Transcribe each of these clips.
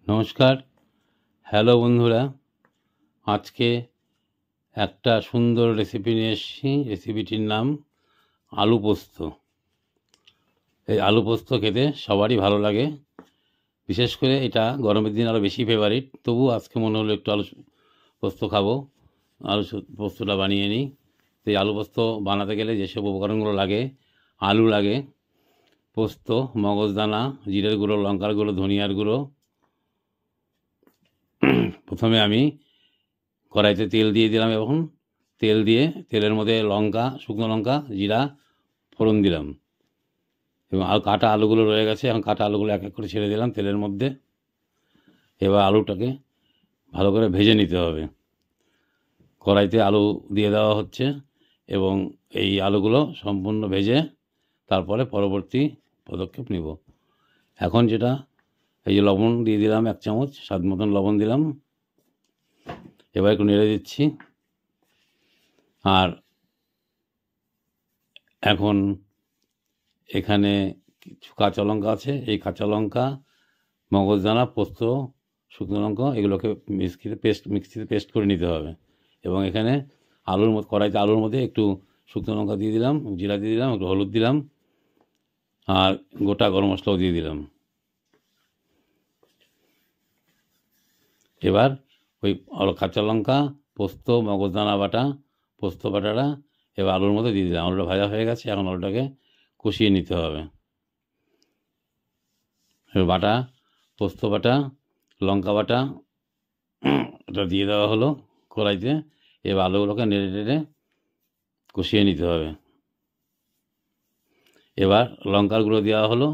নমস্কার। হ্যালো বন্ধুরা, আজকে একটা সুন্দর রেসিপি নিয়ে এসেছি। রেসিপিটির নাম আলু পোস্ত। এই আলু পোস্ত খেতে সবারই ভালো লাগে, বিশেষ করে এটা গরমের দিন আরও বেশি ফেভারিট। তবু আজকে মনে হলো একটু আলু পোস্ত খাবো, পোস্তটা বানিয়ে নিই। তো এই আলু পোস্ত বানাতে গেলে যেসব উপকরণগুলো লাগে: আলু লাগে, পোস্ত, মগজদানা, জিরের গুঁড়ো, লঙ্কার গুঁড়ো, ধনিয়ার গুঁড়ো। প্রথমে আমি কড়াইতে তেল দিয়ে দিলাম এবং তেল দিয়ে তেলের মধ্যে লঙ্কা, শুকনো লঙ্কা, জিরা ফোড়ন দিলাম এবং কাটা আলুগুলো রয়ে গেছে। এখন কাটা আলুগুলো এক এক করে ছেড়ে দিলাম তেলের মধ্যে। এবার আলুটাকে ভালো করে ভেজে নিতে হবে। কড়াইতে আলু দিয়ে দেওয়া হচ্ছে এবং এই আলুগুলো সম্পূর্ণ ভেজে তারপরে পরবর্তী পদক্ষেপ নিব। এখন যেটা, এই যে লবণ দিয়ে দিলাম 1 চামচ, স্বাদ মতন লবণ দিলাম। এবার একটু নেড়ে দিচ্ছি। আর এখন এখানে কিছু কাঁচা লঙ্কা আছে, এই কাঁচা লঙ্কা, মগজদানা, পোস্ত, শুকনো লঙ্কা এগুলোকে মিক্সিতে পেস্ট করে নিতে হবে। এবং এখানে কড়াইতে আলুর মধ্যে একটু শুকনো লঙ্কা দিয়ে দিলাম, জিরা দিয়ে দিলাম, একটু হলুদ দিলাম, আর গোটা গরম মশলাও দিয়ে দিলাম। এবার ওই কাঁচা লঙ্কা, পোস্ত, মগজদানা বাটা, পোস্ত বাটাটা এবার আলুর মধ্যে দিয়ে দিলাম। আলুটা ভাজা হয়ে গেছে, এখন আলুটাকে কষিয়ে নিতে হবে। বাটা, পোস্ত বাটা, লঙ্কা বাটা এটা দিয়ে দেওয়া হলো কড়াইতে। এবার আলুগুলোকে নেড়ে নেড়ে কষিয়ে নিতে হবে। এবার লঙ্কার গুঁড়ো দেওয়া হলো,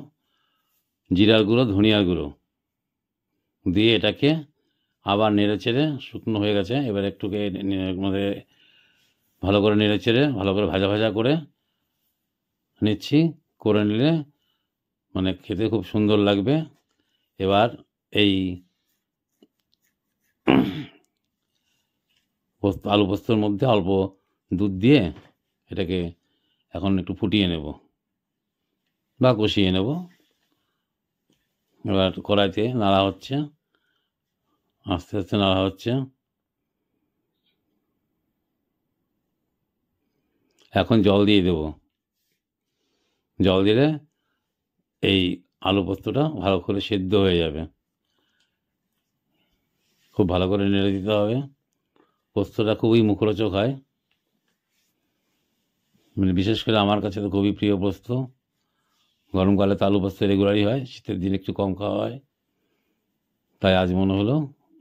জিরার গুঁড়ো, ধনিয়ার গুঁড়ো দিয়ে এটাকে আবার নেড়ে চেড়ে, শুকনো হয়ে গেছে, এবার একটুকে মধ্যে ভালো করে নেড়ে চেড়ে ভালো করে ভাজা ভাজা করে নিচ্ছি। করে নিলে মানে খেতে খুব সুন্দর লাগবে। এবার এই আলু পোস্তর মধ্যে অল্প দুধ দিয়ে এটাকে এখন একটু ফুটিয়ে নেব বা কষিয়ে নেব। এবার কড়াইতে নাড়া হচ্ছে, আস্তে আস্তে নাড়া হচ্ছে। এখন জল দিয়ে দেব। জল দিলে এই আলু পোস্তটা ভালো করে সেদ্ধ হয়ে যাবে। খুব ভালো করে নেড়ে দিতে হবে। পোস্তটা খুবই মুখরোচক হয়, মানে বিশেষ করে আমার কাছে তো খুবই প্রিয় পোস্ত। গরমকালে তো আলু পোস্ত রেগুলারই হয়, শীতের দিন একটু কম খাওয়া হয়, তাই আজ মনে হলো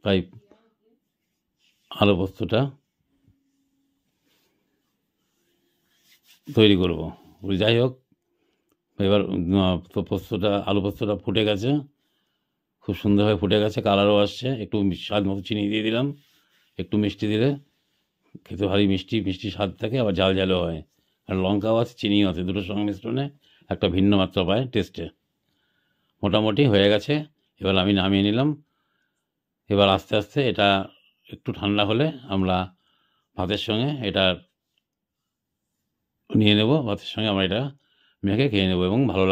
তাই আলু পোস্তটা তৈরি করব। যাই হোক, এবার তো আলু পোস্তটা ফুটে গেছে, খুব সুন্দরভাবে ফুটে গেছে, কালারও আসছে। একটু স্বাদ মতো চিনি দিয়ে দিলাম। একটু মিষ্টি দিলে খেতে ভারী মিষ্টি মিষ্টি স্বাদ থাকে, আবার ঝাল ঝালও হয়। আর লঙ্কাও আছে, চিনিও আছে, দুটোর সংমিশ্রণে একটা ভিন্ন মাত্রা পায় টেস্টে। মোটামুটি হয়ে গেছে, এবার আমি নামিয়ে নিলাম। এবার আস্তে আস্তে এটা একটু ঠান্ডা হলে আমরা ভাতের সঙ্গে এটা নিয়ে নেব। ভাতের সঙ্গে আমরা এটা মেখে খেয়ে নেব এবং ভালো লাগবে।